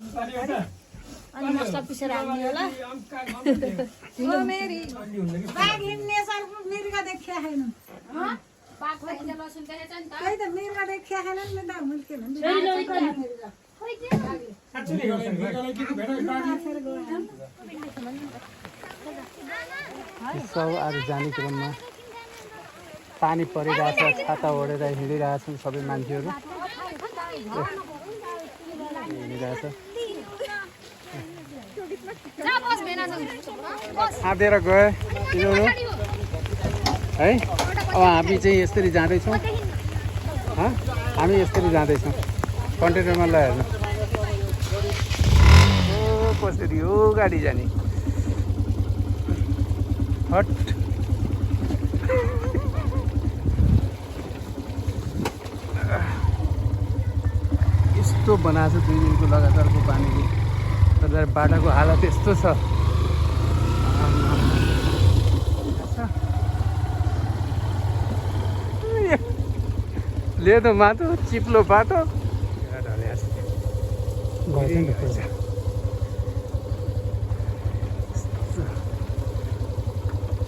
अनि मसला पिसेर हाल्ने होला मेरी बाघ हिँड्ने सर मिर्गा देखिया छैन बाघ हिँड्ने लसुन देखेछ नि त त्यही त मिर्गा देखिया छैन नि त मुल्किन सब आज जाने क्रममा पानी परिरहेछ छाता ओढेर हिँडिरहेछन् सबै मान्छेहरू हिँडिरहेछ आँटेर गए यिनीहरू है अब हामी चाहिँ यसरी जाँदैछौँ हामी यसरी जाँदैछौँ कन्टेनरमा ल हेर्नु कसरी हो गाडी जाने हट यस्तो बनाएको छ 2 दिनको लगातारको पानीले तर बाटाको हालत यस्तो छ लेदो माटो चिप्लो बाटो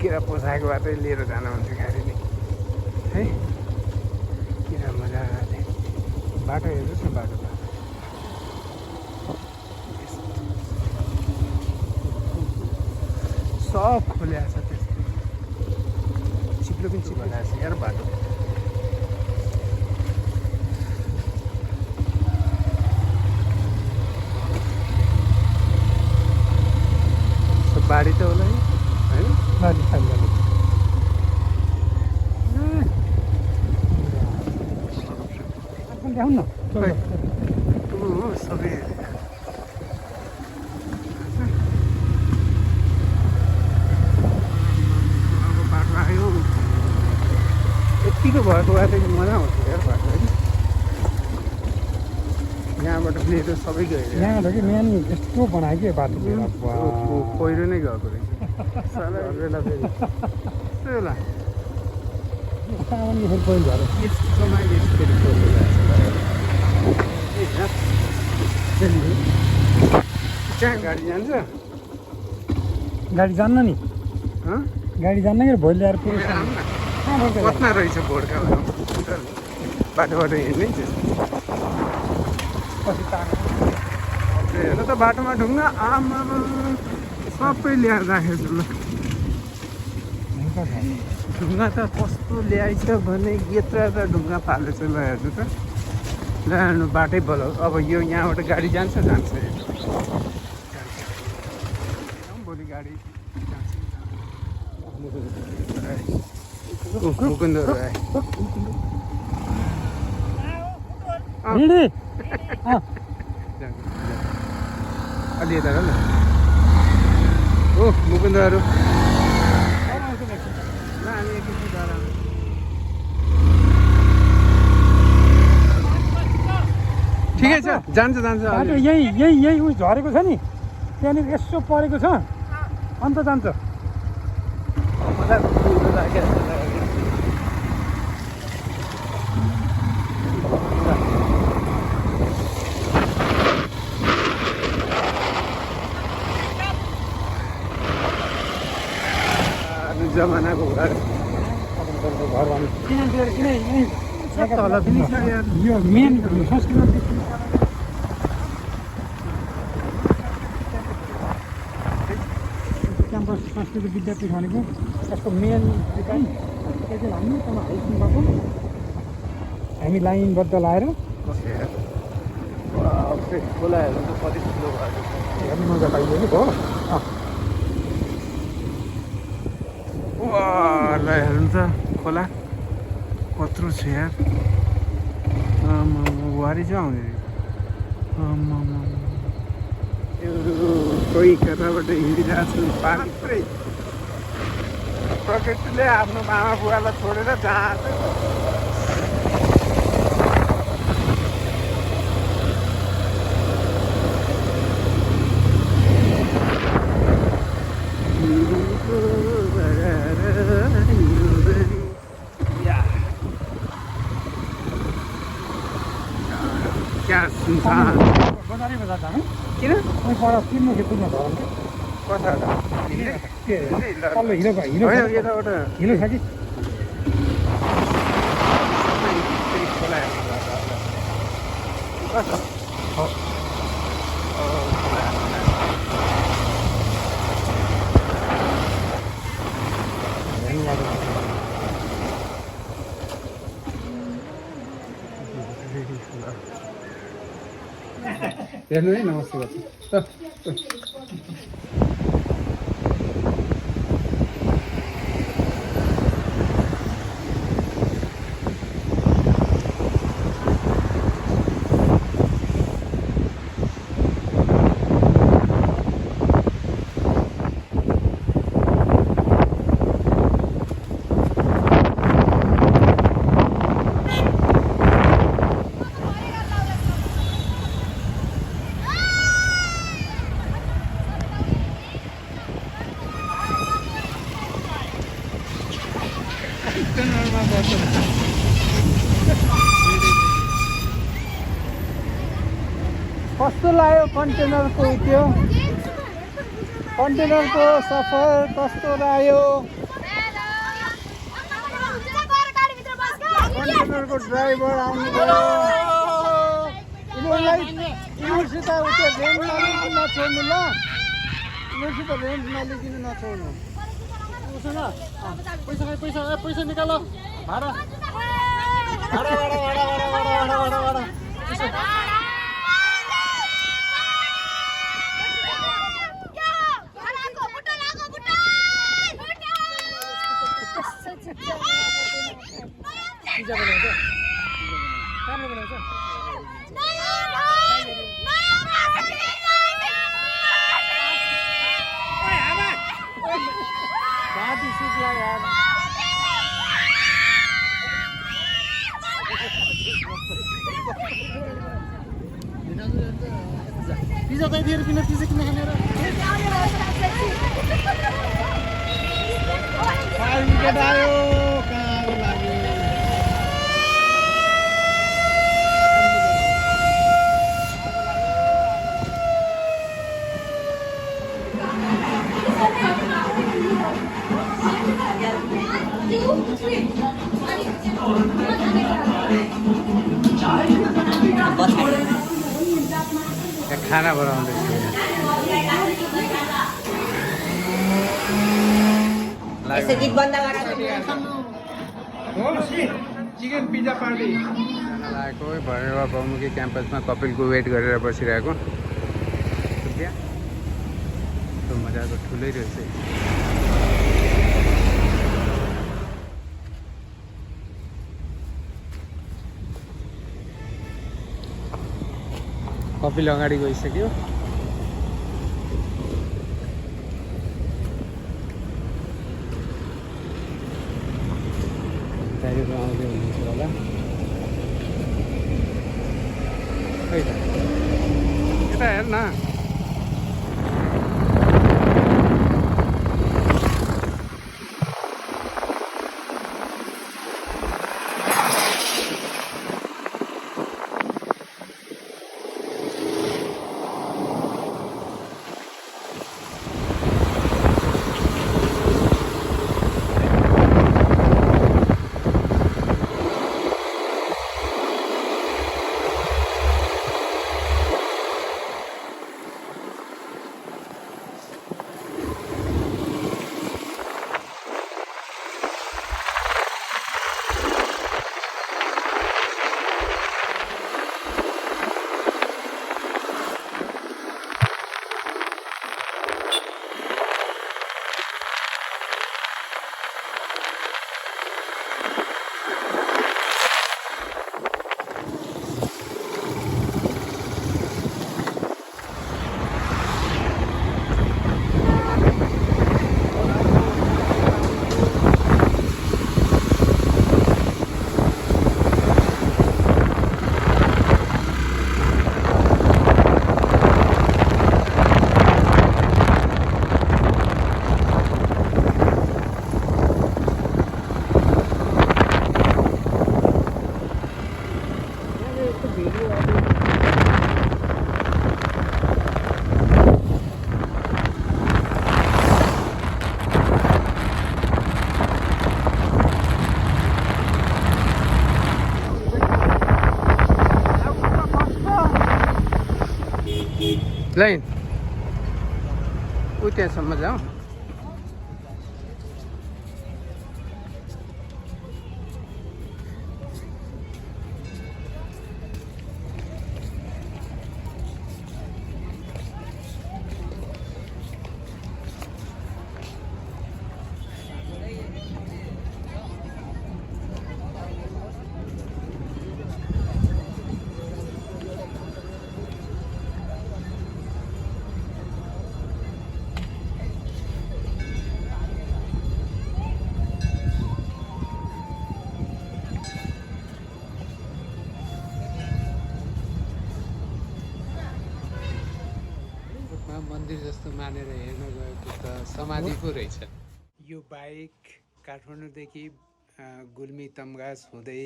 किरा पोसाएको बाटै लिएर जान हुन्छ गाडीले है किरा मजाले बाटो हेर्नुहोस् न बाटो सब खोल्या छ त्यस्तो चिप्लो पनि चिप्लो छ यार बाटो बाढी त होला है होइन बाढी खाली ल्याउनु न सबै बाटो आयो यतिको भएको भए त मजा आउँछ यार बाटो होइन यहाँबाट पनि त सबै गयो यहाँ कि मेन यस्तो बनायो कि बाटो पहिरो नै गएको रहेछ बेला फेरि बेला फेरि पहिरो झऱ्यो यस्तोमा फेरि पहिरो कहाँ गाडी जान्छ गाडी जान्न नि गाडी जान्न कि भोलि ल्याएर फेरि कतना रहेछ भोड्का बाटोबाट हिँड्ने हेर त बाटोमा ढुङ्गा आमा सबै ल्याएर राखेको छु ल ढुङ्गा त कस्तो ल्याएछ भने यत्र त ढुङ्गा फालेछ ल हेर्नु त ल हेर्नु बाटै बोलाउ अब यो यहाँबाट गाडी जान्छ भोलि गाडी मुकुन्दहरू आए अलि यता ल ओ मुकुन्दहरू ठिकै छ जान्छ बाटो यही उयो झरेको छ नि त्यहाँनिर यसो परेको छ अन्त जान्छ जमानाको घर यो मेन संस्कृति क्याम्पस संस्कृति विद्यापीठ भनेको यसको मेन चाहिँ हामी तल हाई स्कुलमा हामी लाइनबद्ध लाएर खोला हेर्नु त कति ठुलो भएको छ हेर्नु मजा पाइयो नि भयो ल हेर्नु त खोला कत्रो छ यार बुहारी चाहिँ आउने कोही कताबाट हिँडिरहेको छु पात्रै प्रकृतिले आफ्नो मामा बुवालाई छोडेर जान्छ क्या सुनसान बजारै बजार जानु किन मैं पर किन्नु खेतुमा धरम कता हो के तल्लो हिलो होइन यताबाट हिलो छ कि हेर्नु है नमस्ते गर्छु कस्तो लाग्यो कन्टेनरको त्यो कन्टेनरको सफर कस्तो लाग्यो कन्टेनरको ड्राइभर आउनुभयो यिनीहरूसित उयो रेन्ट नलिकन नछोड्नु ल यिनीहरूसित रेन्ट नलिकन नछोड्नु उसो न पैसा निकाल भाडा भाडा भाडा भाडा भाडा भाडा भाडा भाडा पिज्जा बनाउँछ राम्रो बनाउँछ बाटी सिक्ला यार पिज्जा त दिएर किन पिज्जा किन खाने र 5 विकेट आयो कहाँ लाग्यो खाना बनाउँदैछु गीत बन्द चिकन पिज्जा पार्टी लागेको भनेर बहुमुखी क्याम्पसमा कपिलको वेट गरेर बसिरहेको त्यहाँ मजाको ठुलै रहेछ कपिल अगाडि गइसक्यो टाइगर आउँदै हुनुहुन्छ होला खै त यता हेर न लाइन ऊ त्यहाँसम्म जाउँ मन्दिर जस्तो मानेर हेर्न गएको त समाधि पो रहेछ यो बाइक काठमाडौँदेखि गुल्मी तमघास हुँदै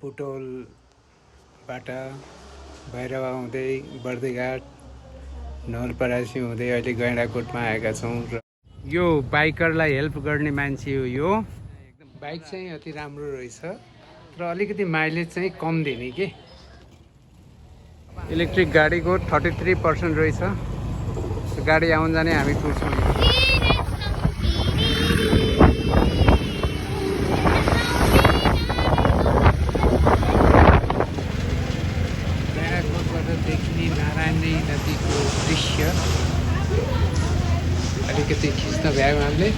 बुटोलबाट भैरवा हुँदै बर्दिघाट नवलपरासी हुँदै अहिले गैँडाकोटमा आएका छौँ र यो बाइकरलाई हेल्प गर्ने मान्छे हो यो एकदम बाइक चाहिँ अति राम्रो रहेछ र अलिकति माइलेज चाहिँ कम दिने के इलेक्ट्रिक गाडीको 33% रहेछ गाडी आउन जाने हामी पुग्छौँ गैँडाकोटबाट देखिने नारायणी नदीको दृश्य अलिकति खिच्न भ्यायौँ हामीले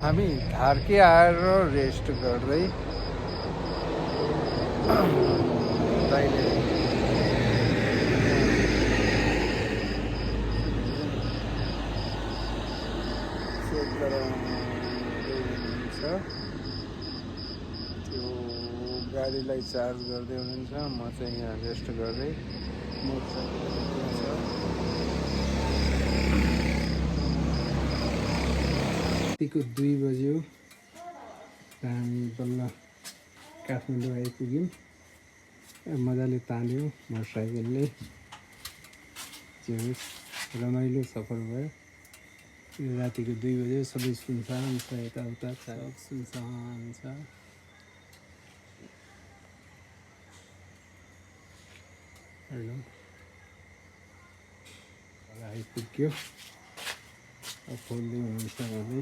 हामी धार्के आएर रेस्ट गर्दै दाइले चेक गराउँदै हुनुहुन्छ त्यो गाडीलाई चार्ज गर्दै हुनुहुन्छ म चाहिँ यहाँ रेस्ट गर्दै मोटरसाइकल छ रातिको 2 बज्यो र हामी बल्ल काठमाडौँ आइपुग्यौँ मजाले तान्यो मोटरसाइकलले जे होस् रमाइलो सफर भयो रातिको 2 बज्यो सबै सुनसान छ यताउता सब सुनसान छ आइपुग्यो खोल्दै हुनुहुन्छ भने